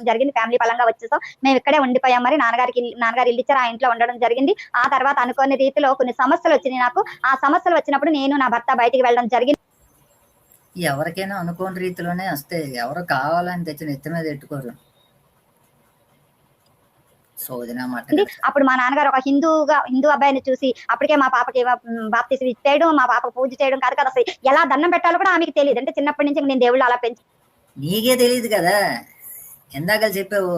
జరిగింది. ఫ్యామిలీ పరంగా వచ్చేసాం. మేము ఇక్కడే ఉండిపోయాం. మరి నాన్నగారు ఇల్లు ఇచ్చారు. ఆ ఇంట్లో ఉండడం జరిగింది. ఆ తర్వాత అనుకోని రీతిలో కొన్ని సమస్యలు వచ్చినాయి నాకు. ఆ సమస్యలు వచ్చినప్పుడు నేను నా భర్త బయటికి వెళ్ళడం జరిగింది. ఎవరికైనా అనుకోని రీతిలోనే వస్తాయి. ఎవరు కావాలని తెచ్చి నెత్తి మీద ఎట్టుకోరు. అప్పుడు మా నాన్నగారు ఒక హిందూ అబ్బాయిని చూసి అప్పటికే మా పాపకి బాప్తిసం ఇచ్చేయడం, మా పాప పూజ చేయడం కాదు కదా, అసలు ఎలా దండం పెట్టాలో కూడా ఆమెకి తెలియదు. అంటే చిన్నప్పటి నుంచి నేను దేవుళ్ళు అలా పెంచి నీకే తెలియదు కదా, ఎందాక చెప్పావు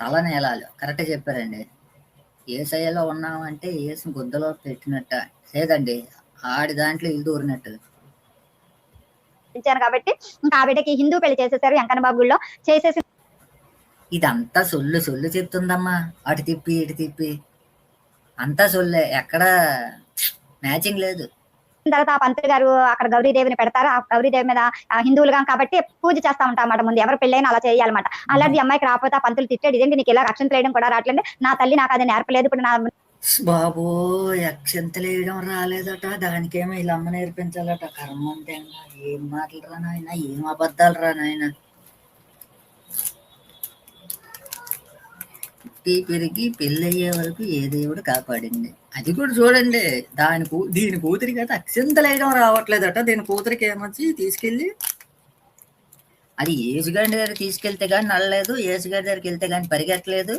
తలనేలాలు కరెక్ట్ చెప్పారండి. ఏసయ్యలో ఉన్నామంటే ఏసు గుద్దలో పెట్టినట్ట లేదండి, ఆడి దాంట్లో ఇల్లు దూరినట్టు కాబట్టి ఇంకా ఆ బిడ్డకి హిందూ పెళ్లి చేసేసారు వెంకన్న బాబు గుళ్ళో. చేసేసి ఇదంతా సొల్లు చెప్తుందమ్మా, అటు తిప్పి ఇటు తిప్పి అంతా సొల్లే, ఎక్కడ మ్యాచింగ్ లేదు. తర్వాత ఆ పంతులు గారు అక్కడ గౌరీదేవిని పెడతారు. ఆ గౌరీదేవి మీద హిందువులుగా కాబట్టి పూజ చేస్తా ఉంటాం అన్నమాట. ముందు ఎవరు పెళ్ళైనా అలా చేయాలన్నమాట. అలాంటి అమ్మాయికి రాకపోతే ఆ పంతులు తిట్టాడు, ఇదేంటి నీకు ఇలా అక్షంతలు వేయడం కూడా రావట్లేదు, నా తల్లి నాకు అది నేర్పలేదు, ఇప్పుడు నా బాబో అక్షంతలు వేయడం రాలేదట, దానికేమో ఇలా అమ్మ నేర్పించాలట. కర్మ అంటే ఏం మాటలు రా నాయన, ఏం అబద్ధాలు రా నాయన. పెరిగి పెళ్ళయ్యే వరకు ఏ దేవుడు కాపాడింది. అది కూడా చూడండి, దీని కూతురికి అయితే అక్షంతలు వేయడం రావట్లేదట. దీని కూతురికి ఏమొచ్చి తీసుకెళ్ళి అది ఏసుగారి దగ్గర తీసుకెళ్తే కానీ నడలేదు, ఏసుగారి దగ్గరికి వెళ్తే కానీ పరిగెట్టలేదు,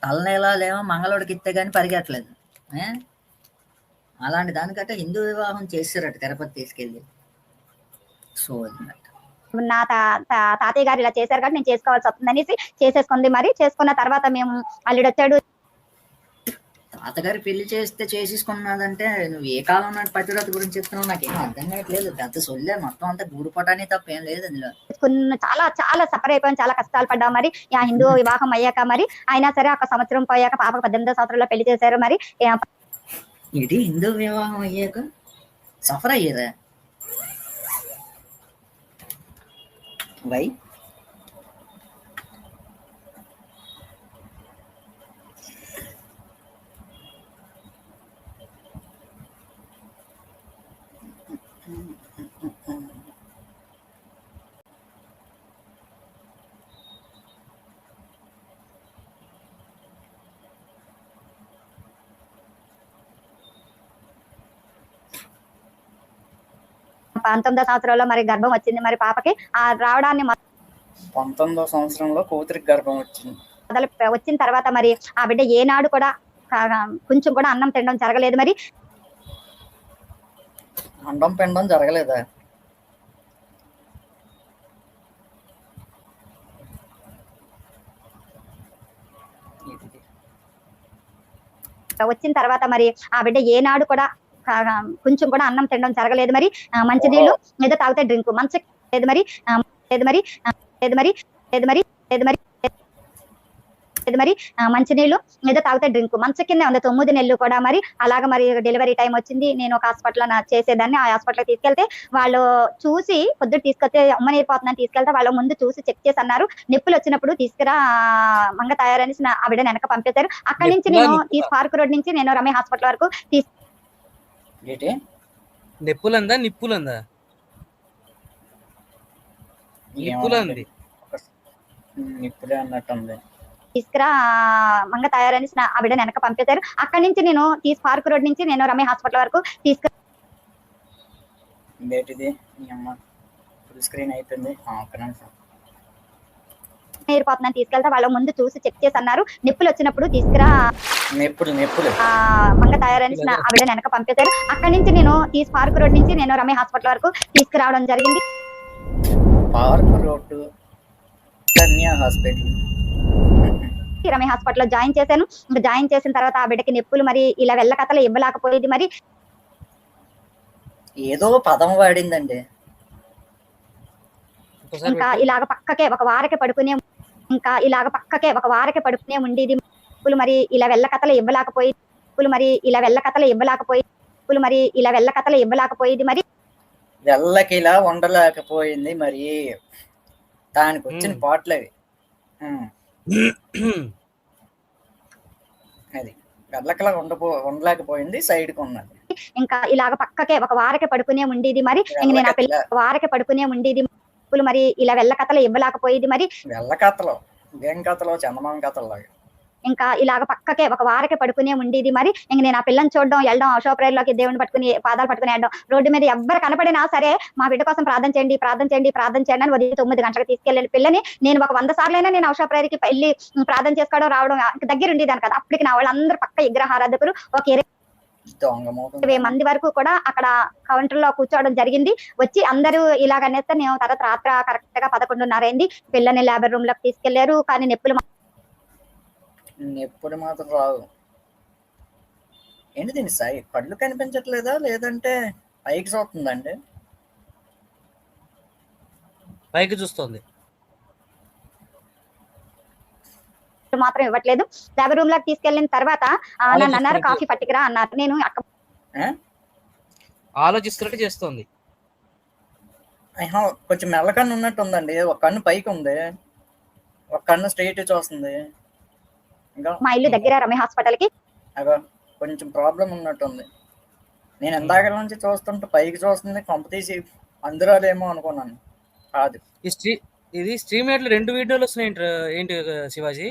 తలనేలాలేమో మంగళోడికి ఇస్తే కానీ పరిగెట్టలేదు. అలాంటి దానికంటే హిందూ వివాహం చేశారట తిరుపతి తీసుకెళ్ళి. సో నా తాతయ్య గారు ఇలా చేశారు కాబట్టి నేను చేసుకోవాల్సి వస్తుంది అనేసి చేసేసుకుంది. మరి చేసుకున్న తర్వాత మేము అల్లుడు వచ్చాడు. తాతగారు పెళ్లి చేస్తే చేసేసుకున్నదంటే నువ్వు ఏ కాలం నాటి పతివ్రత గురించి చెప్తున్నావు నాకేం అర్థం కావట్లేదు. పెద్ద సొల్లే, మొత్తం అంతా గూడుపటానికి తప్ప ఏం లేదు అందులో. చాలా చాలా సఫర్ అయిపోయాం, చాలా కష్టాలు పడ్డాం. మరి ఆ హిందూ వివాహం అయ్యాక మరి అయినా సరే ఒక సంవత్సరం పోయాక పాపకు 18వ సంవత్సరంలో పెళ్లి చేశారు. మరి ఇది హిందూ వివాహం అయ్యాక సఫర్ అయ్యేదా? వై పంతొమ్మిదో సంవత్సరంలో మరి గర్భం వచ్చింది. మరి పాపకి ఆ రావడాన్ని 19వ సంవత్సరంలో కూతురికి గర్భం వచ్చింది. వచ్చిన తర్వాత మరి ఆ బిడ్డ ఏనాడు కూడా కొంచెం కూడా అన్నం తినడం జరగలేదు. మరి అండం పిండం జరగలేదా? వచ్చిన తర్వాత మరి ఆ బిడ్డ ఏనాడు కూడా కొంచెం కూడా అన్నం తినడం జరగలేదు. మరి మంచినీళ్ళు ఏదో తాగితే డ్రింక్ మంచి లేదు. మరి మంచినీళ్ళు ఏదో తాగితే డ్రింక్ మంచ కింద ఉంది 9 నెలలు కూడా. మరి అలాగ మరి డెలివరీ టైం వచ్చింది. నేను ఒక హాస్పిటల్లో చేసేదాన్ని. ఆ హాస్పిటల్ తీసుకెళ్తే వాళ్ళు చూసి పొద్దుట తీసుకొస్తే అమ్మ నేర్పోతుందని తీసుకెళ్తే వాళ్ళు ముందు చూసి చెక్ చేసి అన్నారు, నొప్పులు వచ్చినప్పుడు తీసుకురా మంగ తయారనేసి ఆ బిడ్డని వెనక పంపేశారు. అక్కడి నుంచి నేను పార్క్ రోడ్ నుంచి నేను రమే హాస్పిటల్ వరకు నిప్పులందా నిప్పులందా నిప్పులంది నిప్పులే అన్నట్టుంది. తీసుకురా మంగ తయారని ఆ బిడ్డని వెనక పంపేశారు. అక్కడి నుంచి నేను పార్క్ రోడ్ నుంచి నేను రమే హాస్పిటల్ వరకు నేర్పోతుందని తీసుకెళ్తే వాళ్ళు ముందు చూసి చెక్ చేసి అన్నారు, నొప్పులు వచ్చినప్పుడు తీసుకురా మంగ తయారని ఆ బిడ్డని వెనక పంపేశారు. అక్కడి నుంచి నేను పార్క్ రోడ్ నుంచి నేను రమే హాస్పిటల్ వరకు తీసుకురావడం జరిగింది. రమే హాస్పిటల్లో జాయిన్ చేశాను. జాయిన్ చేసిన తర్వాత ఆ బిడ్డకి నొప్పులు మరి ఇలా వెళ్ళ కథలు ఇవ్వలేకపోయేది. మరి ఏదో పదం వాడిందండి. ఇంకా ఇలాగ పక్కకే ఒక వారకే పడుకునే ఉండేది. మరి ఇలా వెళ్ళ కథలు ఇవ్వలేకపోయేది. మరి వెళ్ళకి ఇలా ఉండలేకపోయింది. మరి దానికి వచ్చిన పాటలవి అది వెళ్ళకలా ఉండలేకపోయింది, సైడ్కి ఉన్నది. ఇంకా ఇలాగ పక్కకే ఒక వారకే పడుకునే ఉండేది. మరి నేను వారకే పడుకునే ఉండేది. నొప్పులు మరి ఇలా వెళ్ళ కథలు ఇవ్వలేకపోయేది మరి వెళ్ళ కథలు ఏం కథలు చందమామ కథలు ఇంకా ఇలాగ పక్కకే ఒక వారకే పడుకునే ఉండేది మరి ఇంక నేను ఆ పిల్లని చూడడం వెళ్ళడం అశోప్రేయర్లోకి దేవుని పట్టుకుని పాదాలు పట్టుకుని వెళ్ళడం రోడ్డు మీద ఎవ్వరు కనపడినా సరే మా బిడ్డ కోసం ప్రార్థన చేయండి ప్రార్థన చేయండి ప్రార్థన చేయండి అని ఉదయం 9 గంటలకు తీసుకెళ్ళిన పిల్లని నేను ఒక 100 సార్లైనా నేను అశోప్రేయర్కి వెళ్ళి ప్రార్థన చేసుకోవడం రావడం దగ్గర ఉండేదాన్ని కదా. అప్పటికి నా వాళ్ళందరూ పక్క విగ్రహారాధకులు ఒక 20 మంది వరకు కూడా అక్కడ కౌంటర్ లో కూర్చోవడం జరిగింది. వచ్చి అందరూ ఇలాగనేస్తే నేను తర్వాత రాత్రి కరెక్ట్ గా 11:30 అయింది. పిల్లని లేబర్ రూమ్ లోకి తీసుకెళ్లారు. కానీ నొప్పులు మాత్రం రావు. ఏంటి దీని సాయి కళ్ళు కనిపించట్లేదా లేదంటే పైకి చూస్తుందండి? పైకి చూస్తుంది. మాత్రం ఇవ్వట్లేదు. లేబర్ రూమ్ లోకి తీసుకెళ్లిన తర్వాత నన్ను అన్నారు కాఫీ పట్టుకురా అన్నారు. నేను ఆలోచిస్తున్నట్టు చేస్తుంది. కొంచెం మెల్లకన్ను ఉన్నట్టు ఉందండి. ఒక కన్ను పైకి ఉంది, ఒక కన్ను స్ట్రైట్ చూస్తుంది. ఇంకా మా ఇల్లు దగ్గర రమ్య హాస్పిటల్ కి అగో కొంచెం ప్రాబ్లం ఉన్నట్టుంది. నేను ఎందాక నుంచి చూస్తుంటే పైకి చూస్తుంది, కొంప తీసి అందురాలేమో అనుకున్నాను. కాదు, ఇది స్ట్రీమ్ లో 2 వీడియోలు వస్తున్నాయి. ఏంటి శివాజీ?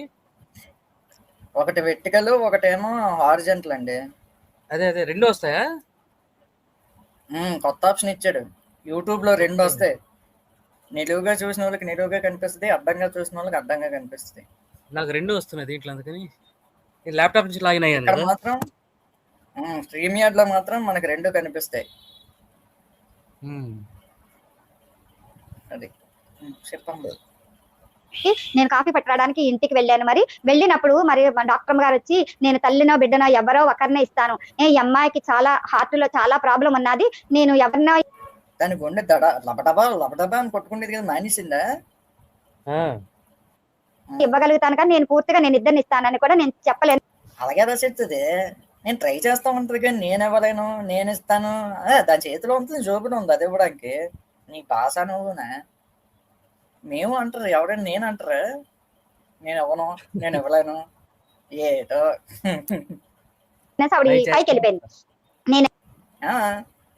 ఒకటి వెర్టికల్, ఒకటేమో హారిజంటల్ అండి. అదే 2 వస్తాయా? కొత్త ఆప్షన్ ఇచ్చాడు. యూట్యూబ్ లో 2 వస్తాయి. నిలువుగా చూసిన వాళ్ళకి నిలువుగా కనిపిస్తుంది, అడ్డంగా చూసిన వాళ్ళకి అడ్డంగా కనిపిస్తుంది. నాకు 2 వస్తున్నాయి దీంట్లో, అందుకని ల్యాప్టాప్ నుంచి లాగిన్ అయ్యాను. ఇక్కడ మాత్రం స్ట్రీమ్ యార్డ్ లో మాత్రం మనకి 2 కనిపిస్తాయి. అది చెప్పండి. నేను కాఫీ పట్టడానికి ఇంటికి వెళ్ళాను. మరి వెళ్ళినప్పుడు మరి డాక్టర్ గారు వచ్చి నేను తల్లినో బిడ్డనో ఎవరో ఒకరినే ఇస్తాను, ఈ అమ్మాయికి చాలా హార్ట్ లో చాలా ప్రాబ్లం ఉన్నది, నేను ఎవరినో దాని గుండె దడ లబడబా లబడబా అని కొట్టుకుండేది కదా, మానేసిందా? ఇవ్వగలుగుతాను కానీ నేను పూర్తిగా నేను ఇద్దరిని ఇస్తానని కూడా నేను చెప్పలేను. అలాగే రాసేస్తుంది. నేను ట్రై చేస్తా ఉంటుంది కానీ నేను ఇవ్వలేను, నేను ఇస్తాను. దాని చేతిలో ఉంటుంది, జోబులో ఉంది అది ఇవ్వడానికి. నీ పాస్ అనువునా మేము అంటారు ఎవరైనా, నేను అంటారు నేను ఇవ్వను, నేను ఇవ్వలేను. ఏటో పైకి వెళ్ళిపోయింది.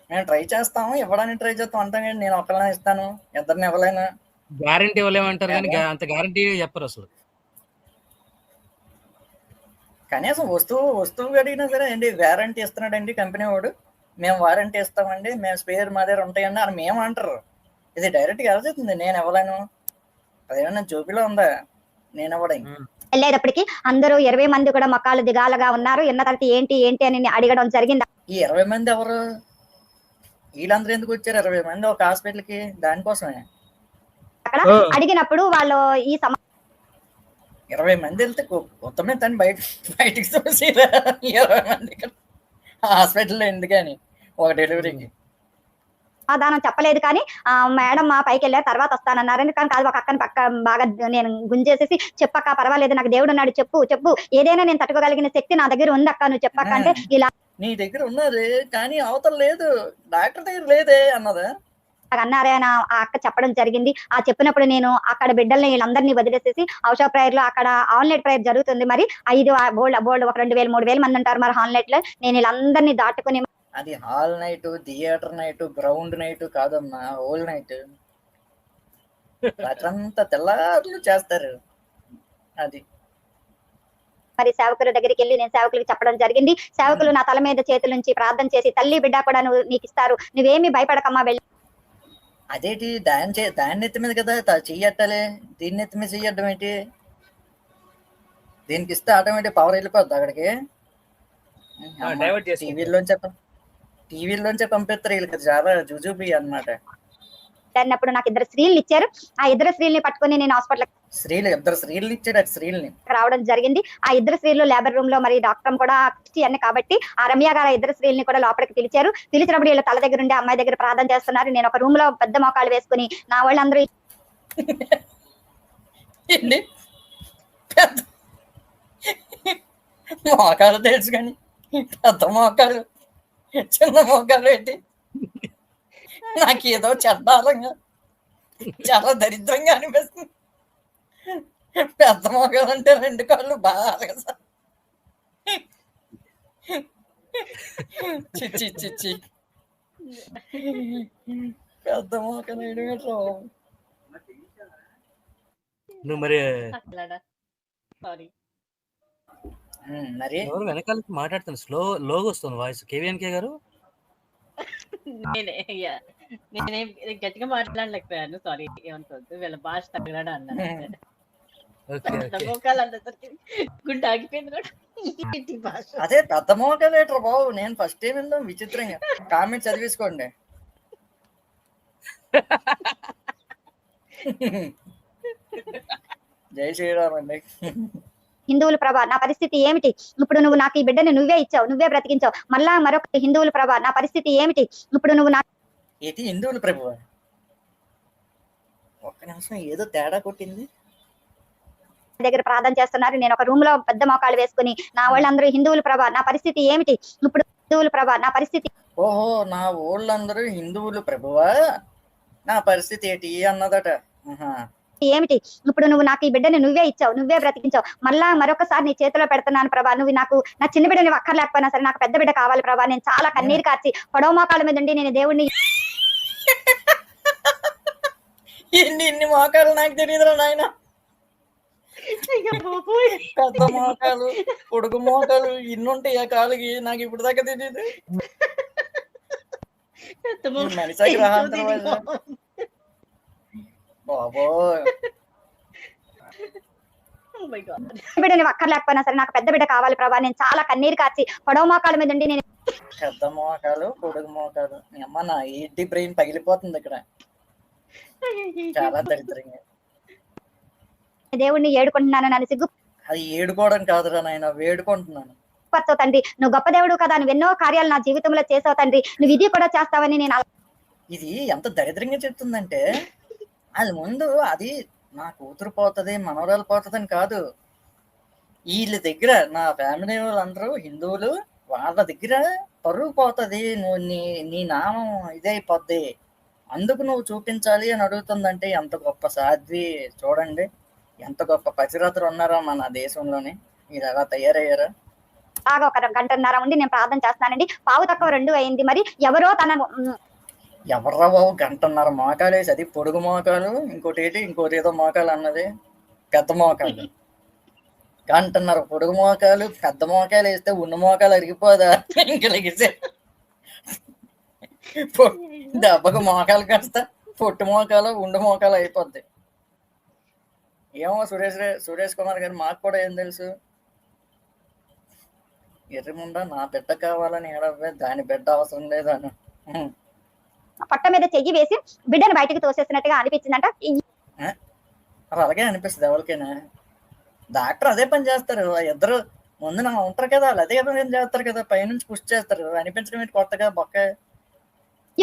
నేను ట్రై చేస్తాము, ఇవ్వడానికి ట్రై చేస్తాం అంటాం కానీ నేను ఒకళ్ళనే ఇస్తాను, ఇద్దరిని ఇవ్వలేను. గ్యారంటీ ఇవ్వలేమంటారు కానీ అంత గ్యారంటీ చెప్పరు అసలు. కనీసం వస్తువు అడిగినా సరే అండి వారంటీ ఇస్తున్నాడండి కంపెనీ వాడు, మేము వారంటీ ఇస్తామండి, మేము స్పేర్ మా దగ్గర ఉంటాయండి అని మేము అంటారు. ఇది డైరెక్ట్గా ఎవరుతుంది నేను ఇవ్వలేను, అదేమన్నా జోబిలో ఉందా నేను ఇవ్వడం. వెళ్ళేటప్పటికి అందరూ 20 మంది కూడా మొక్కలు దిగాలుగా ఉన్నారు. ఎన్న తర్వాత ఏంటి ఏంటి అని అడగడం జరిగింది. ఈ 20 మంది ఎవరు? వీళ్ళందరూ ఎందుకు వచ్చారు 20 మంది ఒక హాస్పిటల్ కి? దానికోసమే అక్కడ అడిగినప్పుడు వాళ్ళు ఈ 20 మంది వెళ్తే మొత్తమే తను బయటికి చూసి 20 మంది హాస్పిటల్లో ఎందుకని ఒక డెలివరీకి సమాధానం చెప్పలేదు. కానీ మేడం మా పైకి వెళ్ళారు, తర్వాత వస్తానన్నారు. ఎందుకని కాదు, ఒక అక్కని పక్క బాగా నేను గుంజేసేసి చెప్పక్క పర్వాలేదు, నాకు దేవుడు ఉన్నాడు, చెప్పు చెప్పు ఏదైనా నేను తట్టుకోగలిగిన శక్తి నా దగ్గర ఉంది అక్క, నువ్వు చెప్పక్క అంటే ఇలా నీ దగ్గర ఉన్నది కానీ అవతల లేదు, డాక్టర్ దగ్గర లేదే అన్నదా అన్నారే అని ఆ అక్క చెప్పడం జరిగింది. ఆ చెప్పినప్పుడు నేను అక్కడ బిడ్డల్ని వీళ్ళందరినీ వదిలేసేసి ఔషా ప్రేయర్ లో అక్కడ ఆన్లైన్ ప్రేయర్ జరుగుతుంది. మరి 5 బోల్డ్ ఒక 2000 3000 మంది ఉంటారు మరి ఆన్లైన్ లో. నేను వీళ్ళందరినీ దాటుకుని, అది hall night, theatre night, ground night కాదమ్మా, హోల్ నైట్. రాత్రంతా తెల్లారులు చేస్తారు. అది మరి సేవకుల దగ్గరికి వెళ్ళి నేను సేవకులకు చెప్పడం జరిగింది. సేవకులు నా తల మీద చేతుల నుంచి ప్రార్థన చేసి తల్లి బిడ్డ కూడా నీకు ఇస్తారు, నువ్వేమి భయపడకమ్మా వెళ్ళి. అదేంటి దాన్ని ఎత్తి మీద కదా చెయ్యట్టాలి, దీన్ని ఎత్తి మీద చెయ్యడం ఏంటి? దీనికి ఇస్తే ఆటోమేటిక్ పవర్ వెళ్ళిపోద్ది అక్కడికి. టీవీలోంచే పంపిస్తారు వీళ్ళకి, చాలా జుజుబి అన్నమాట. అన్నప్పుడు నాకు 2 స్త్రీలు ఇచ్చారు. ఆ 2 స్త్రీల్ని పట్టుకుని నేను హాస్పిటల్ 2 స్త్రీలు ఇచ్చాడు. అటు స్త్రీల్ని రావడం జరిగింది. ఆ 2 స్త్రీలు లేబర్ రూమ్ లో మరి డాక్టర్ కూడా అన్ని కాబట్టి ఆ రమ్య గారు 2 స్త్రీల్ని కూడా లోపలికి పిలిచారు. పిలిచినప్పుడు వీళ్ళ తల దగ్గర ఉండి అమ్మాయి దగ్గర ప్రార్థన చేస్తున్నారు. నేను ఒక రూమ్ లో పెద్ద మోకాలు వేసుకుని నా వాళ్ళందరూ మోకాలు తెలుసు కానీ పెద్ద మోకాలు చిన్న మోకాలు ఏంటి? నాకు ఏదో చెడ్డాలంగా చాలా దరిద్రంగా అనిపిస్తుంది. పెద్ద మోకాలు అంటే 2 కాళ్ళు బాగా చిచ్చి పెద్ద మోకాలు వేయడం నువ్వు మరి అట్లాడా సారీ మరి ఎవరు వెనకాల మాట్లాడుతున్నా లోగా వస్తుంది వాయిస్ కేవీఎన్కే గారు. నేనే yeah. నేనేం గట్టిగా మాట్లాడలేకపోయాను సారీ ఏమనుకోవద్దు వీళ్ళ భాష తగ్గడా అన్నాను ఓకే పెద్ద ఓకే మోకాలు అన్నసరికి గుండె ఆగిపోయింది కూడా ఏంటి భాష అదే పెద్ద మోకలేటర్ బాబు, నేను ఫస్ట్ టైం విందాం విచిత్రంగా. కామెంట్ చదివేసుకోండి. జై శ్రీరామ్ అండి. హిందువుల ప్రభా నా పరిస్థితి ఏమిటి, ఇప్పుడు నువ్వు నాకు ఈ బిడ్డని నువ్వే ఇచ్చావు, నువ్వే బ్రతికించావు, మళ్ళా మరొక హిందువుల ప్రభా నా పరిస్థితి ఏమిటి, ఇప్పుడు నువ్వు నా ఏంటి హిందువులు ప్రభు? ఒక్క నిమిషం, ఏదో తేడా కొట్టింది. దగ్గర ప్రార్థన చేస్తున్నారు, నేను ఒక రూమ్ లో పెద్ద మోకాళ్ళు వేసుకుని నా వాళ్ళందరూ హిందువుల ప్రభా నా పరిస్థితి ఏమిటి, ఇప్పుడు హిందువుల ప్రభా నా పరిస్థితి ఓహో, నా ఊళ్ళందరూ హిందువులు ప్రభువా, నా పరిస్థితి ఏంటి అన్నదట. ఆహా. ఏమిటి, ఇప్పుడు నువ్వు నాకు ఈ బిడ్డని నువ్వే ఇచ్చావు, నువ్వే బ్రతికించావు, మళ్ళా మరొకసారి నీ చేతిలో పెడుతున్నాను ప్రభా, నువ్వు నాకు నా చిన్న బిడ్డని అక్కర్లేకపోయినా సరే నాకు పెద్ద బిడ్డ కావాలి ప్రభా, నేను చాలా కన్నీరు కార్చి పొడవ మోకాళ్ళ మీద ఉండి నేను దేవుడిని ఇన్ని మోకాలు నాకు తెలియదురా నాయన. పెద్ద మోకాలు, పొడుగు మోకాలు ఇన్ని ఉంటాయి ఆ కాలుకి, నాకు ఇప్పుడు దాకా తెలియదు. మనిషి గ్రహాంతరం బాబో. బిడ్డని అక్కర్లేకపోయినా సరే నాకు పెద్ద బిడ్డ కావాలి ప్రభా, నేను చాలా కన్నీరు కార్చి పొడవ మోకాళ్ళ మీద ఉండి నేను పెద్ద మోకాలు, పొడుగు మోకాలు, మీ అమ్మ నా ఏంటి బ్రెయిన్ పగిలిపోతుంది ఇక్కడ. చాలా దరిద్రంగా. దేవుడిని ఏడుకుంటున్నాను, నన్ను సిగ్గు అది ఏడుకోవడం కాదురా నాయన, వేడుకుంటున్నాను. పరచవు తండ్రి, నువ్వు గొప్ప దేవుడు కదా, నువ్వు ఎన్నో కార్యాలు నా జీవితంలో చేసావు తండ్రి, నువ్వు ఇది కూడా చేస్తావని నేను ఇది ఎంత దరిద్రంగా చెప్తుందంటే, అది ముందు అది నా కూతురు పోతుంది మనవరాలు పోతుందని కాదు, వీళ్ళ దగ్గర నా ఫ్యామిలీ వాళ్ళందరూ హిందువులు, వాళ్ళ దగ్గర పరువు పోతుంది, నువ్వు నీ నామం ఇదైపోద్ది, అందుకు నువ్వు చూపించాలి అని అడుగుతుందంటే ఎంత గొప్ప సాధ్వి. చూడండి ఎంత గొప్ప పతివ్రతలు ఉన్నారో మన దేశంలోని, మీరు ఎలా తయారయ్యారా. బాగా ఒక గంటన్నర ఉండి నేను ప్రార్థన చేస్తానండి, పావు తక్కువ 2 అయింది, మరి ఎవరో ఎవర్రా బాబు గంటన్నర మోకాలు వేసి, అది పొడుగు మోకాలు, ఇంకోటి ఏదో మోకాలు అన్నది, పెద్ద మోకాలు. గంటన్నర పొడుగు మోకాలు, పెద్ద మోకాలు వేస్తే ఉన్న మోకాలు అరిగిపోదా ఇంక లెగిసే దెబ్బకు మోకాలు కాస్త పొట్టు మోకాలు ఉండు మోకాలు అయిపోద్ది. ఏమో సురేష్ కుమార్ గారు, మాకు కూడా ఏం తెలుసు. ఎర్రముండా నా బిడ్డ కావాలని ఏడవే, దాని బిడ్డ అవసరం లేదని పట్ట మీద చెయ్యి వేసి బిడ్డను బయటకు తోసేసినట్టుగా అనిపించిందంట. అలాగే అనిపిస్తుంది ఎవరికైనా. డాక్టర్ అదే పని చేస్తారు, ఇద్దరు ముందు ఉంటారు కదా, వాళ్ళు అదే పని చేస్తారు కదా, పైనుంచి పుష్ చేస్తారు. అనిపించడం ఏంటి కొత్తగా బొక్క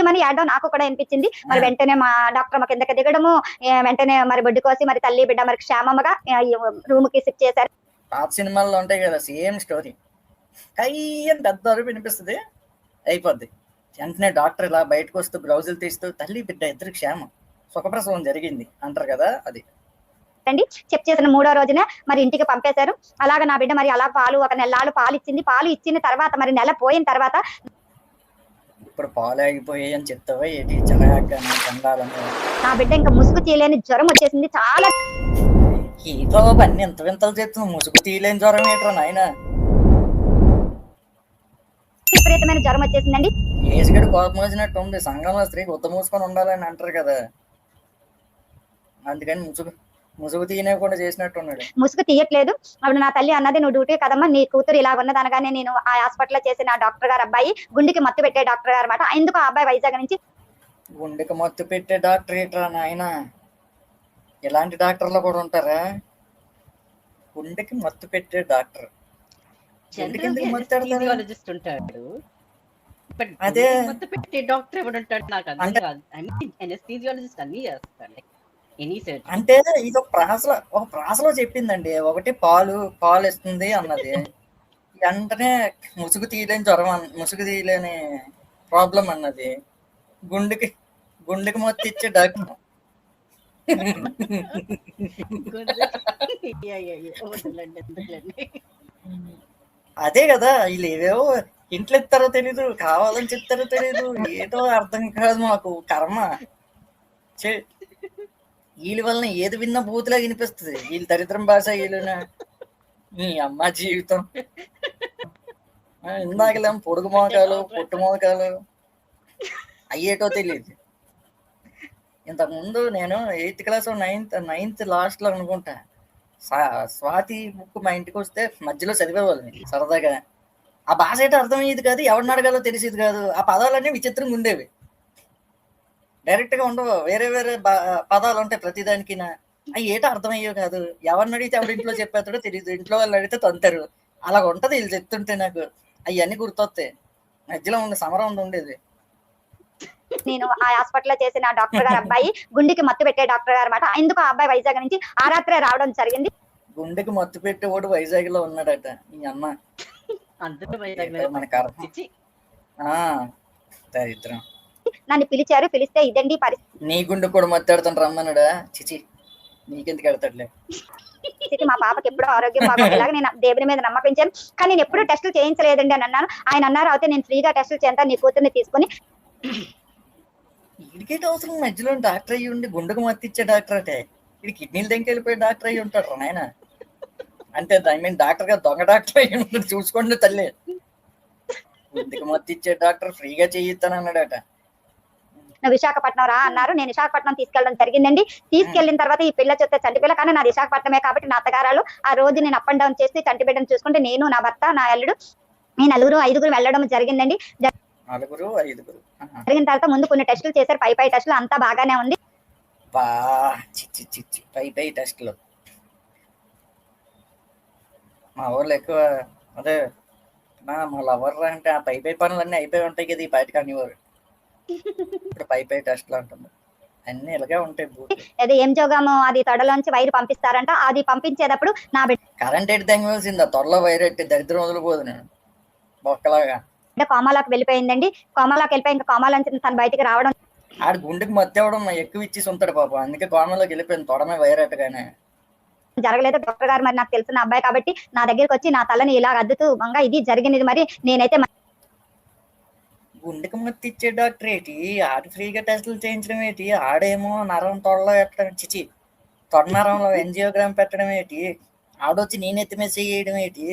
మని ఏడో నాకు కూడా అనిపించింది. మరి వెంటనే మా డాక్టర్ మా కిందకి దిగడము, వెంటనే మరి బొడ్డు కోసి మరి తల్లి బిడ్డ మరి క్షేమంగా రూమ్ కి షిఫ్ట్ చేశారు. పాత సినిమాల్లో ఉంటాయి కదా సేమ్ స్టోరీ, కయ్యని పెద్ద అరుపు వినిపిస్తుంది, అయిపోద్ది. వెంటనే డాక్టర్ ఇలా బయటకు వస్తూ గ్లౌజులు తీస్తూ తల్లి బిడ్డ ఇద్దరు క్షేమం, సుఖప్రసవం జరిగింది అంటారు కదా. అది అండి చెక్ చేసిన 3వ రోజునే మరి ఇంటికి పంపేశారు. అలాగా నా బిడ్డ మరి అలా ఒక నెలలు పాలు ఇచ్చింది. పాలు ఇచ్చిన తర్వాత మరి నెల పోయిన తర్వాత ఇప్పుడు పాలు ఆగిపోయాయి అని చెప్తావా ఏంటి చలాగ్గానే చండాలని. నా బిడ్డ ఇంకా ముసుగు తీయలేని జ్వరం వచ్చేసింది. చాలా ఈతో అన్ని ఎంత వింతలు చెప్తుంది, ముసుగు తీయలేని జ్వరం ఏంట్రా నాయన. విపరీతమైన జ్వరం వచ్చేసిందండి. ఏసుగడి కోపం వచ్చినట్టు ఉంది, సంఘంలో స్త్రీకి ఉత్త మూసుకొని ఉండాలని అంటారు కదా, అందుకని ముసుగు తీయనివ్వకుండా చేసినట్టున్నాడు. ముసుగు తీయట్లేదు. అప్పుడు నా తల్లి అన్నది, నువ్వు డ్యూటీ కదమ్మా, నీ కూతురు ఇలా ఉన్నది అనగానే నేను ఆ హాస్పిటల్లో చేసిన డాక్టర్ గారు అబ్బాయి గుండెకి మత్తు పెట్టే డాక్టర్ గారు అనమాట. ఎందుకు ఆ అబ్బాయి వైజాగ్ నుంచి గుండెకి మత్తు పెట్టే డాక్టర్ ఏంట్రా నాయన, ఇలాంటి డాక్టర్లు కూడా ఉంటారా? గుండెకి మత్తు పెట్టే డాక్టర్ జనరల్ ఉంటాడు, అదే మత్తు పెట్టే డాక్టర్ ఎవడు ఉంటాడు నాకు అర్థం కాదు. ఐ మీన్ ఎనస్థీసియాలజిస్ట్ అన్ని చేస్తాడు, అంటే ఇది ఒక ప్రాసలో చెప్పిందండి. ఒకటి పాలు ఇస్తుంది అన్నది, వెంటనే ముసుగు తీయలేని ప్రాబ్లం అన్నది, గుండెకి మొత్తం ఇచ్చే డాక్టర్. అదే కదా, వీళ్ళు ఏవేవో ఇంట్లో ఇస్తారో తెలీదు, కావాలని చెప్తారో తెలీదు, ఏదో అర్థం కాదు మాకు కర్మ. వీళ్ళ వలన ఏది విన్నా బూతులా వినిపిస్తుంది. వీళ్ళు దరిద్రం భాష వీళ్ళున నీ అమ్మ జీవితం. ఇందాకలేం పొడుగు మోకాలు పొట్టు మోకాలు అయ్యేటో తెలియదు. ఇంతకుముందు నేను 8th క్లాస్ 9th లాస్ట్ లో అనుకుంటా స్వాతి బుక్ మా ఇంటికి వస్తే మధ్యలో చదివేవాళ్ళని సరదాగా. ఆ భాష అయితే అర్థమయ్యేది కాదు, ఎవరిని అడగాలో తెలిసేది కాదు. ఆ పదాలన్నీ విచిత్రంగా ఉండేవి, డైరెక్ట్ గా ఉండవు. వేరే వేరే పదాలు ఉంటాయి ప్రతిదానికి. అవి ఏటో అర్థమయ్యేవి కాదు. ఎవరిని అడిగితే ఎవరి ఇంట్లో చెప్పేస్తాడో తెలియదు, ఇంట్లో వాళ్ళు అడిగితే తంతారు. అలా ఉంటది వీళ్ళు చెప్తుంటే. నాకు అవన్నీ గుర్తొస్తాయి. మధ్యలో సమరం ఉండేది. నేను ఆ హాస్పిటల్ లో చేసిన డాక్టర్ గారు అబ్బాయి గుండెకి మత్తు పెట్టే డాక్టర్ గారు అనమాట. ఎందుకు ఆ అబ్బాయి వైజాగ్ నుంచి ఆ రాత్రే రావడం జరిగింది. గుండెకి మత్తు పెట్టేవాడు వైజాగ్ లో ఉన్నాడట. ఈ అమ్మ అందరూ వైజాగ్ మనకు అర్థం. దరిద్రం. నన్ను పిలిచారు, పిలిస్తే ఇదండి పరిస్థితి. నీ గుండె కూడా మత్తాడుతాను రమ్మన్నాడా? చిచి, నీకెందుకు ఎడతాడులే. మా పాపకి ఎప్పుడో ఆరోగ్యం బాగోలేలాగా నేను దేవుని మీద నమ్మకించాను. కానీ నేను ఎప్పుడూ టెస్టులు చేయించలేదండి అని అన్నాను. ఆయన అన్నారు, అయితే నేను ఫ్రీగా టెస్టులు చేస్తాను, నీ కూతుర్ని తీసుకుని. వీడికేట అవసరం మధ్యలో డాక్టర్ అయ్యి ఉండి గుండెకు మత్తిచ్చే డాక్టర్ అంటే? వీడి కిడ్నీలు దగ్గరికి డాక్టర్ అయ్యి ఉంటాడు నాయన. అంటే ఐ మీన్ డాక్టర్ గా దొంగ డాక్టర్ అయ్యి ఉంటుంది. చూసుకోండి తల్లి, గుండెకు మత్తిచ్చే డాక్టర్ ఫ్రీగా చేయిస్తానన్నాడట. విశాఖపట్నం రా అన్నారు. నేను విశాఖపట్నం తీసుకెళ్ళడం జరిగిందండి. తీసుకెళ్లిన తర్వాత ఈ పిల్ల చూస్తే చంటి పిల్ల, కానీ నాది విశాఖపట్నమే కాబట్టి నా అత్తగారాలు ఆ రోజు నేను అప్ అండ్ డౌన్ చేసి చంటి బిడ్డను చూసుకుంటే నేను, నా భర్త, నా అల్లుడు, ఈ 4-5 వెళ్ళడం జరిగిందండి. జరిగిన తర్వాత ముందు కొన్ని టెస్టులు చేశారు, పై టెస్టులు అంతా బాగానే ఉంది. పై టెస్టులు మా ఊర్లో ఎక్కువ అదే మా లవర్ అంటే ఆ పై పనులన్నీ అయిపోయి ఉంటాయి కదా ఈ బయటకు అనేవారు. ఇప్పుడు పై టెస్టులు అంటుంది. అన్ని ఇలాగే ఉంటాయి. అదే ఏం జోగాము అది తొడలోంచి వైరు పంపిస్తారంట. అది పంపించేటప్పుడు నా బిడ్డ కరెంట్ ఎట్టి తెంగవలసిందా? త్వరలో వైర్ ఎట్టి దరిద్రం వదిలిపోదు. నేను బొక్కలాగా కోమాలోకి వెళ్ళిపోయిందండి. కోమాలోకి వెళ్ళిపోయి ఇంకా కోమాలోంచి తను బయటికి రావడం. ఆడ గుండెకి మత్తి అవ్వడం ఎక్కువ ఇచ్చేసి ఉంటాడు పాపం, అందుకే కోమాలోకి వెళ్ళిపోయింది. తొడమే వైర్ ఎట్టగానే జరగలేదు. డాక్టర్ గారు మరి నాకు తెలిసిన అబ్బాయి కాబట్టి నా దగ్గరికి వచ్చి నా తలని ఇలా అద్దుతూ మంగా ఇది జరిగినది. మరి నేనైతే గుండెకి మత్తి ఇచ్చే డాక్టర్ ఏంటి? ఆడ ఫ్రీగా టెస్టులు చేయించడం ఏంటి? ఆడేమో నరం తొడలో పెట్టడం, చిచి తొడ నరంలో ఎంజియోగ్రామ్ పెట్టడం ఏంటి? ఆడొచ్చి నేను ఎత్తిమేసి చేయడం ఏంటి?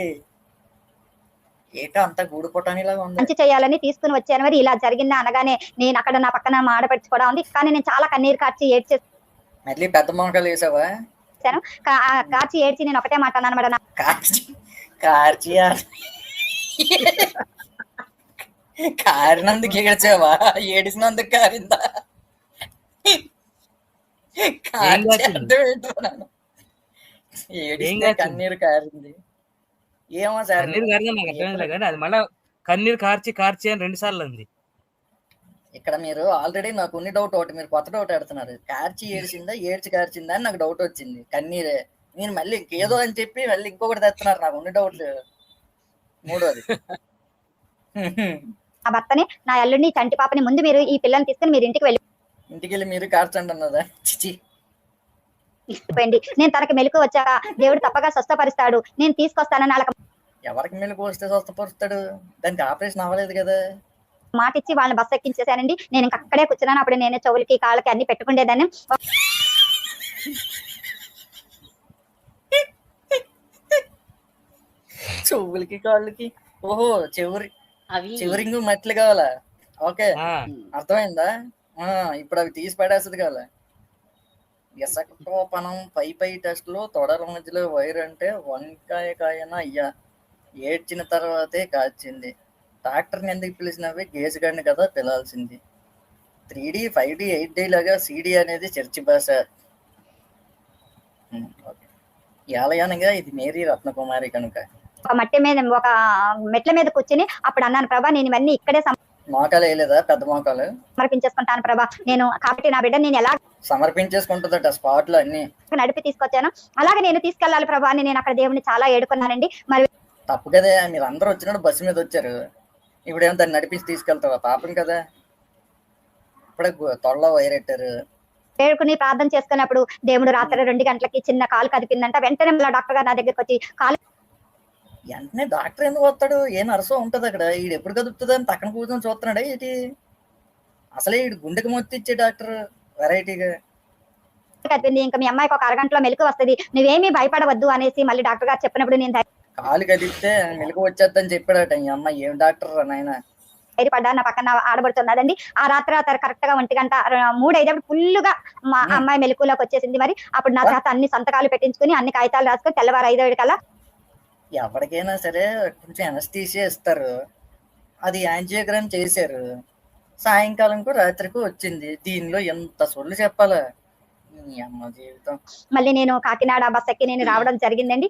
ఏటో అంతా గూడుపోటానిలాగా ఉంది. మంచి చేయాలని తీసుకుని వచ్చాను. మరి ఇలా జరిగిందా అనగానే నేను అక్కడ నా పక్కన మా ఆడపడుచు కూడా ఉంది. కానీ నేను చాలా కన్నీరు కార్చి ఏడ్చేసాను. మళ్ళీ పెద్ద మొక్కలు వేసావా? కార్చి ఏడ్చి నేను ఒకటే మాట అన్నాను అనమాట, కారినందుకు ఏడ్చావా? ఏడిసినందుకు కారిందా? ఏడిస్తే కన్నీరు కారింది. ఏమో సార్, కన్నీరు కారింది నాకు అర్థమైంది కానీ అది మళ్ళీ కన్నీరు కార్చి అని 2 సార్లు అంది. ఇక్కడ మీరు ఆల్రెడీ నాకు కొన్ని డౌట్ ఒకటి, మీరు కొత్త డౌట్ ఆడుతున్నారు. కార్చి ఏడ్చిందా, ఏడ్చి కార్చిందా అని నాకు డౌట్ వచ్చింది. కన్నీరే నేను మళ్ళీ ఇంకేదో అని చెప్పి మళ్ళీ ఇంకొకటి తెస్తున్నారు. నాకు కొన్ని డౌట్లు. మూడోది నా భర్తని, నా అల్లుడిని, చంటి పాపని ముందు మీరు ఈ పిల్లల్ని తీసుకుని మీరు ఇంటికి వెళ్ళి మీరు కార్చండి అన్నదా? చిచి వెళ్ళిపోయింది. నేను తనకి మెలకు వచ్చాక దేవుడు తప్పగా స్వస్థపరుస్తాడు, నేను తీసుకొస్తానని వాళ్ళకి ఎవరికి మెలకు వస్తే స్వస్థపరుస్తాడు? దానికి ఆపరేషన్ అవ్వలేదు కదా. మాట ఇచ్చి వాళ్ళని బస్సు ఎక్కించేసానండి. నేను ఇంకా అక్కడే కూర్చున్నాను. అప్పుడు నేనే చెవులకి కాళ్ళకి అన్ని పెట్టుకుండేదాన్ని. చెవులకి కాళ్ళకి ఓహో చివరింగు మట్లు కావాలా? ఓకే అర్థమైందా? ఇప్పుడు అవి తీసి పడేస్తుంది కావాలా? ఇసకపోపనం పై టెస్ట్లో తొడల మధ్యలో వైర్ అంటే వంకాయ కాయనా అయ్యా. ఏడ్చిన తర్వాతే కాచింది. డాక్టర్ని ఎందుకు పిలిచినవి? గేసుగాడిని కదా పిలాల్సింది. 3D 5D 8D లాగా CD అనేది చర్చి భాష. యాలయానగా ఇది మేరీ రత్నకుమారి కనుక ఒక మట్టి మీద ఒక మెట్ల మీద కూర్చుని అప్పుడు అన్నాను, ప్రభా నేను ఇవన్నీ ఇక్కడే మోకాలు వేయలేదా? పెద్ద మోకాలు సమర్పించేసుకుంటాను ప్రభా నేను, కాబట్టి నా బిడ్డ నేను ఎలా సమర్పించేసుకుంటుందట స్పాట్ లో అన్ని నడిపి తీసుకొచ్చాను. అలాగే నేను తీసుకెళ్లాలి ప్రభా అని నేను అక్కడ దేవుడిని చాలా ఏడుకున్నానండి. మరి తప్పు కదా, మీరు అందరూ వచ్చినప్పుడు బస్సు మీద వచ్చారు. ఇప్పుడేమో దాన్ని నడిపించి తీసుకెళ్తావా? పాపం కదా. ఇప్పుడే తొడలో వైరెట్టారు. ఏడుకుని ప్రార్థన చేసుకున్నప్పుడు దేవుడు రాత్రి 2 గంటలకి చిన్న కాలు కదిపిందంట. వెంటనే డాక్టర్ గారు నా దగ్గరికి వచ్చి కాలు వెంటనే డాక్టర్ ఎందుకు వస్తాడు? ఏ నర్సో ఉంటది అక్కడ. ఈడు ఎప్పుడు కదుపుతుంది అని పక్కన కూర్చొని చూస్తున్నాడా ఏంటి? అసలే ఈడు గుండెకి మొత్తం ఇచ్చే డాక్టర్ వెరైటీగా. అయిపోయింది, ఇంకా మీ అమ్మాయికి ఒక అరగంటలో మెలకు వస్తది, నువ్వేమీ భయపడవద్దు అనేసి మళ్ళీ డాక్టర్ గారు చెప్పినప్పుడు నేను కాలు కదిపితే మెలకు వచ్చేద్దని చెప్పాడట. ఈ అమ్మాయి ఏం డాక్టర్ రా నాయన. ధైర్యపడ్డా. నా పక్కన ఆడబడుతున్నదండి. ఆ రాత్రి కరెక్ట్ గా 1:03 అయ్యేటప్పుడు ఫుల్లుగా మా అమ్మాయి మెలకులోకి వచ్చేసింది. మరి అప్పుడు నా చేత అన్ని సంతకాలు పెట్టించుకుని అన్ని కాగితాలు రాసుకొని తెల్లవారు 5 కల్లా ఎవరికైనా సరే కొంచెం ఎనస్థీసియా ఇస్తారు. అది యాంజియోగ్రామ్ చేశారు. సాయంకాలంకు రాత్రికి వచ్చింది. దీనిలో ఎంత సొల్లు చెప్పాలా ఈ అమ్మ జీవితం. మళ్ళీ నేను కాకినాడ బస్ ఎక్కి నేను రావడం జరిగిందండి.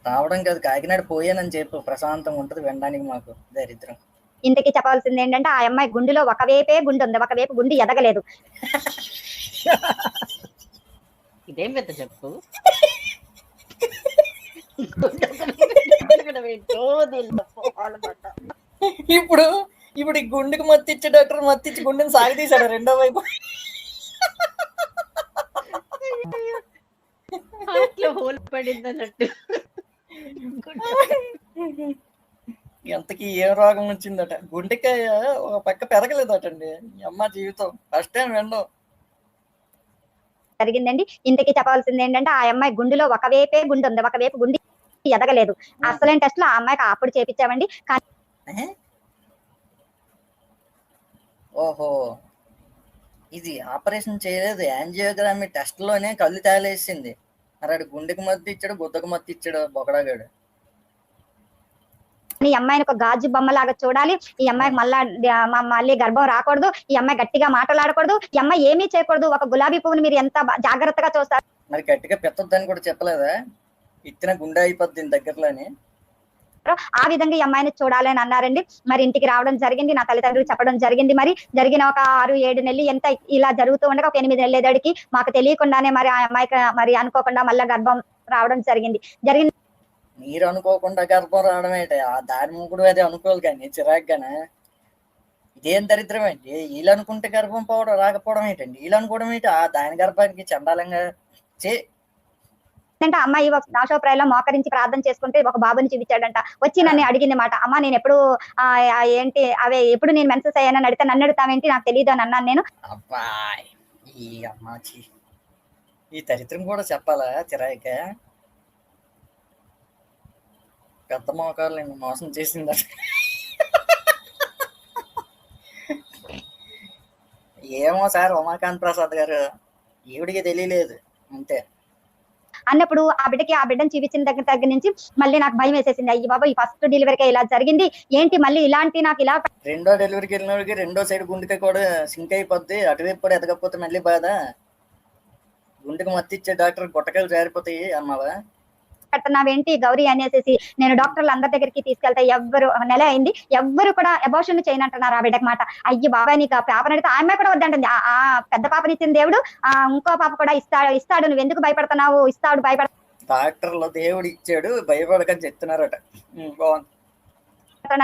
రావడం కాదు, కాకినాడ పోయానని చెప్పు, ప్రశాంతంగా ఉంటది వినడానికి. మాకు దరిద్రం. ఇంతకీ చెప్పాల్సింది ఏంటంటే, ఆ అమ్మాయి గుండెలో ఒకవైపే గుండె ఉంది, ఒకవైపు గుండె ఎదగలేదు. ఇదేం పెద్ద చెప్పు. ఇప్పుడు ఇప్పుడు ఈ గుండెకి మత్తిచ్చే డాక్టర్ మత్తిచ్చి గుండెని సాగతీశాడు రెండో వైపు. హోల్ పడింది అన్నట్టు. ఎంతకి ఏం రోగం వచ్చిందట. గుండెకాయ ఒక పక్క పెరగలేదటండి. అమ్మ జీవితం ఫస్ట్ టైం వినడం జరిగిందండి. ఇంతకీ చెప్పాల్సింది ఏంటంటే, ఆ అమ్మాయి గుండెలో ఒకవైపే గుండె ఉంది, ఒకవైపు గుండె ఎదగలేదు. అసలైన టెస్ట్ లో ఆ అమ్మాయికి అప్పుడు చేపించామండి. ఓహో, ఇది ఆపరేషన్ చేయలేదు, యాంజియోగ్రామీ టెస్ట్ లోనే కళ్ళు తేలేసింది. మరి ఆడు గుండెకి మత్తు ఇచ్చాడు, గుద్దకు మత్తు ఇచ్చాడు బొగడాగాడు. ఈ అమ్మాయిని ఒక గాజు బొమ్మలాగా చూడాలి. ఈ అమ్మాయికి మళ్ళీ గర్భం రాకూడదు. ఈ అమ్మాయి గట్టిగా మాట్లాడకూడదు. ఈ అమ్మాయి ఏమీ చేయకూడదు. ఒక గులాబీ పువ్వుని మీరు ఎంత జాగ్రత్తగా చూస్తారు. మరి గట్టిగా పెట్టొద్దని కూడా చెప్పలేదా? ఇచ్చిన గుండె అయిపోద్ది దగ్గరలోని. ఆ విధంగా ఈ అమ్మాయిని చూడాలి అని అన్నారండి. మరి ఇంటికి రావడం జరిగింది. నా తల్లిదండ్రులు చెప్పడం జరిగింది. మరి జరిగిన ఒక 6-7 నెలలు ఎంత ఇలా జరుగుతూ ఉండగా ఒక 8 నెలలు ఎదడికి మాకు తెలియకుండానే మరి ఆ అమ్మాయికి మరి అనుకోకుండా మళ్ళీ గర్భం రావడం జరిగింది. మీరు అనుకోకుండా గర్భం రావడం ఏంటి? ఆ దాని ముగ్గురు అదే అనుకోవాలి కానీ చిరాగ్గానే. ఇదేం దరిద్రం ఏంటి? వీళ్ళు అనుకుంటే గర్భం పోవడం రాకపోవడం ఏంటండి? వీళ్ళు అనుకోవడం ఏంటి? ఆ దాని గర్భానికి చండాలంగా అంటే అమ్మాయి దాశోప్రాయంలో మోకరించి ప్రార్థన చేసుకుంటే ఒక బాబుని చూపించాడంట. వచ్చి నన్ను అడిగింది మాట, అమ్మ నేను ఎప్పుడు ఏంటి అవే ఎప్పుడు నేను మెన్సెస్ అయ్యానని అడిగితే నన్ను అడుగుతావేంటి, నాకు తెలియదు అని అన్నాను నేను. అబ్బాయ్ ఈ అమ్మాచి ఈ దరిద్రం కూడా చెప్పాలా చిరాయిక? పెద్ద మోకాలు నేను మోసం చేసిందా? ఏమో సార్ ఉమాకాంత్ ప్రసాద్ గారు, ఈవిడికి తెలియలేదు అంతే అన్నప్పుడు ఆ బిడ్డని చూపించిన దగ్గర నుంచి మళ్ళీ నాకు భయం వేసేసింది. అయ్యి బాబా, ఈ ఫస్ట్ డెలివరీకి ఇలా జరిగింది ఏంటి, మళ్ళీ ఇలాంటి నాకు ఇలా. రెండో డెలివరీకి వెళ్ళినోడికి రెండో సైడ్ గుండెకి కూడా సింక్ అయిపోద్ది. అటువైపు కూడా ఎదగకపోతే మళ్ళీ బాధ. గుండెకి మత్తిచ్చే డాక్టర్ గుట్టకాయలు జారిపోతాయి అమ్మావా. పెడుతున్నావేంటి గౌరీ అనేసి నేను డాక్టర్లు అందరి దగ్గరికి తీసుకెళ్తే ఎవ్వరు, నెల అయింది, ఎవ్వరు కూడా అబార్షన్ చేయనంటున్నారు ఆ బిడ్డకి మాట. అయ్యి బాబాయ్ నీకు ఆ పాప అడిగితే ఆ అమ్మాయి కూడా వద్దంటుంది. ఆ పెద్ద పాపనిచ్చిన దేవుడు ఇంకో పాప కూడా ఇస్తాడు, నువ్వు ఎందుకు భయపడుతున్నావు, ఇస్తాడు డాక్టర్లు దేవుడు ఇచ్చాడు భయపడకని చెప్తున్నారట.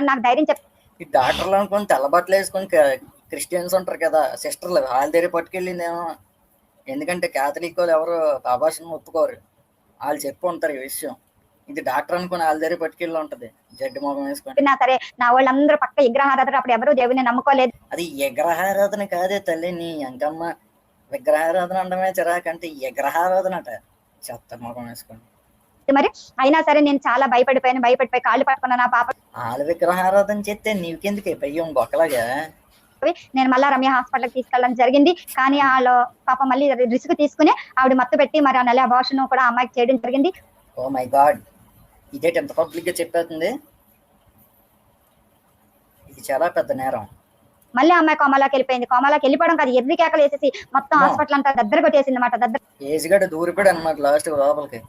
నాకు ధైర్యం చెప్పి ఈ డాక్టర్లు అనుకుని తెల్లబట్టలు వేసుకొని క్రిస్టియన్స్ ఉంటారు కదా సిస్టర్లు, వాళ్ళ దగ్గర పట్టుకెళ్ళిందేమో. ఎందుకంటే క్యాథలిక్ వాళ్ళు ఎవరు అబార్షన్ ఒప్పుకోరు, వాళ్ళు చెప్పు ఉంటారు ఈ విషయం. ఇది డాక్టర్ అనుకుని వాళ్ళ దగ్గర పట్టుకెళ్ళి ఉంటది జడ్డు మొగం వేసుకొని. సరే నా వాళ్ళందరూ పక్క విగ్రహారాధన, అప్పుడు ఎవరు దేవుని నమ్ముకోలేదు. అది విగ్రహారాధన కాదే తల్లి, నీ అంకమ్మ విగ్రహారాధన అంటమే చిరాకంటే విగ్రహారాధన అట చెత్త మొగం వేసుకొని. మరి అయినా సరే నేను చాలా భయపడిపోయి కాళ్ళు పట్టుకున్నా. నా పాప వాళ్ళ విగ్రహారాధన చేస్తే నీకెందుకే పయ్యం బొక్కలాగా. నేను మళ్ళా రమ్య హాస్పిటల్ తీసుకెళ్ళడం జరిగింది. కానీ వాళ్ళు పాప మళ్ళీ రిస్క్ తీసుకుని ఆవిడ మత్తు పెట్టి మరి ఆ నెల అబార్షన్ కూడా అమ్మాయికి చేయడం జరిగింది. ఓ మై గాడ్, ఇదేంటి ఎంత పబ్లిక్ గా చెప్పేస్తుంది? ఇది చాలా పెద్ద నేరం. మళ్ళీ అమ్మాయి కోమాలోకి వెళ్ళిపోయింది. కోమాలోకి వెళ్ళిపోవడం కాదు, ఎర్రి కేకలు వేసేసి మొత్తం హాస్పిటల్ అంతా దగ్గర కొట్టేసింది అనమాట. దగ్గర ఏజ్గడ్డ దూరిపోయాడు అనమాట లాస్ట్ లోపలికి.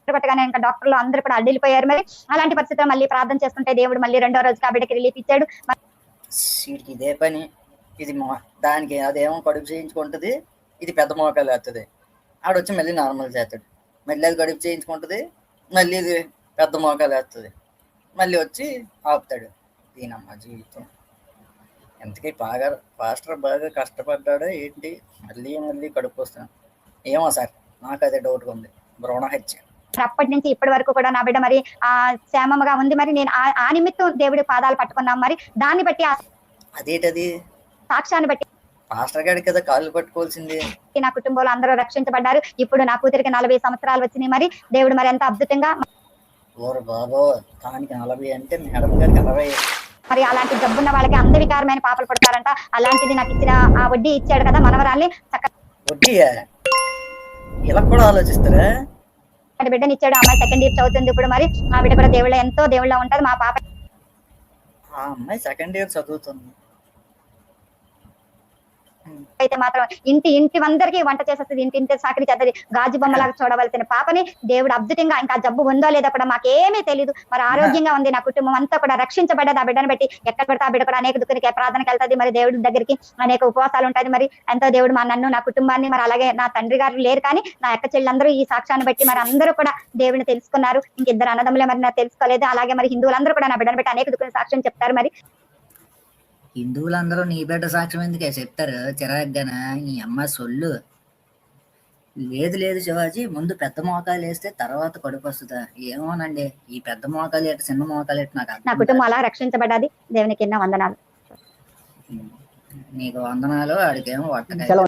కొట్టగానే ఇంకా డాక్టర్లు అందరూ కూడా అడ్డిలిపోయారు. మరి అలాంటి పరిస్థితుల్లో మళ్ళీ ప్రార్థన చేసుకుంటే దేవుడు మళ్ళీ 2వ రోజు కాబిడ్డకి రిలీఫ్ ఇచ్చాడు. వీడికి ఇదే పని. ఇది దానికి అదేమో కడుపు చేయించుకుంటుంది, ఇది పెద్ద మోకాలు వేస్తుంది. ఆడొచ్చి మళ్ళీ నార్మల్ చేస్తాడు. మళ్ళీ అది కడుపు చేయించుకుంటుంది, మళ్ళీ ఇది పెద్ద మోకాలు వేస్తుంది, మళ్ళీ వచ్చి ఆపుతాడు. దీనమ్మ జీవితం. ఎంతకీ పాస్టర్ బాగా కష్టపడ్డాడో ఏంటి, మళ్ళీ కడుపు వస్తాను ఏమో సార్, నాకు అదే డౌట్గా ఉంది. భ్రూణ హత్య. అప్పటి నుంచి ఇప్పటి వరకు కూడా నా బిడ్డ మరి క్షేమంగా ఉంది. మరి నేను ఆ నిమిత్తం దేవుడి పాదాలు పట్టుకున్నాం. మరి దాన్ని బట్టి అదేంటది సాక్ష్యాన్ని బట్టి పాస్టర్ గారికి కదా కాళ్ళు పట్టుకోవాల్సింది. నా కుటుంబంలో అందరూ రక్షించబడ్డారు. ఇప్పుడు నా కూతురికి 40 సంవత్సరాలు వచ్చినాయి. మరి దేవుడు మరి ఎంత అద్భుతంగా ఓరు బాబో, దానికి 40 అంటే మేడం గారికి 60. మరి అలాంటి జబ్బున్న వాళ్ళకి అందవికారమైన పాపలు పడతారంట. అలాంటిది నాకు ఇచ్చిన ఆ వడ్డీ ఇచ్చాడు కదా మనవరాల్ని, వడ్డీయా? ఇలా కూడా ఆలోచిస్తారా? చక్కటి బిడ్డని ఇచ్చాడు. అమ్మాయి సెకండ్ ఇయర్ చదువుతుంది ఇప్పుడు. మరి ఆ బిడ్డ కూడా దేవుళ్ళ ఎంతో దేవుళ్ళ ఉంటది. మా పాప ఆ అమ్మాయి సెకండ్ ఇయర్ చదువుతుంది. అయితే మాత్రం ఇంటి అందరికీ వంట చేసేస్తుంది, ఇంటి సాకరి చేస్తుంది. గాజు బొమ్మలాగా చూడవలసిన పాపని దేవుడు అద్భుతంగా, ఇంకా జబ్బు ఉందో లేదో కూడా మాకేమీ తెలియదు. మరి ఆరోగ్యంగా ఉంది. నా కుటుంబం అంతా కూడా రక్షించబడ్డది ఆ బిడ్డను బట్టి. ఎక్కడ పడితే ఆ బిడ్డ కూడా అనేక దుఃఖానికి ప్రార్థనకి వెళ్తుంది. మరి దేవుడి దగ్గరికి అనేక ఉపవాసాలు ఉంటుంది. మరి ఎంతో దేవుడు నన్ను, నా కుటుంబాన్ని, మరి అలాగే నా తండ్రి గారు లేరు కానీ నా అక్క చెల్లెలందరూ ఈ సాక్ష్యాన్ని బట్టి మరి అందరూ కూడా దేవుడిని తెలుసుకున్నారు. ఇంకిద్దరు అన్నదమ్ములే మరి నాకు తెలుసుకోలేదు. అలాగే మరి హిందువులందరూ కూడా నా బిడ్డను బట్టి అనేక దుఃఖ సాక్ష్యం చెప్తారు. మరి హిందువులందరూ నీ బిడ్డ సాక్ష్యం ఎందుకే చెప్తారు చిరాగ్గాన? నీ అమ్మ సొల్లు. లేదు శివాజీ, ముందు పెద్ద మోకాలు వేస్తే తర్వాత కడుపు వస్తుందా? ఏమోనండి, ఈ పెద్ద మోకాలు ఎటు చిన్న మోకాలు ఎటు నాకు నా కుటుంబం అలా రక్షించబడ్డది. దేవునికి ఎన్నో వందనాలు. నీకు వందనాలు, ఆడికేమో వట్టకాయ.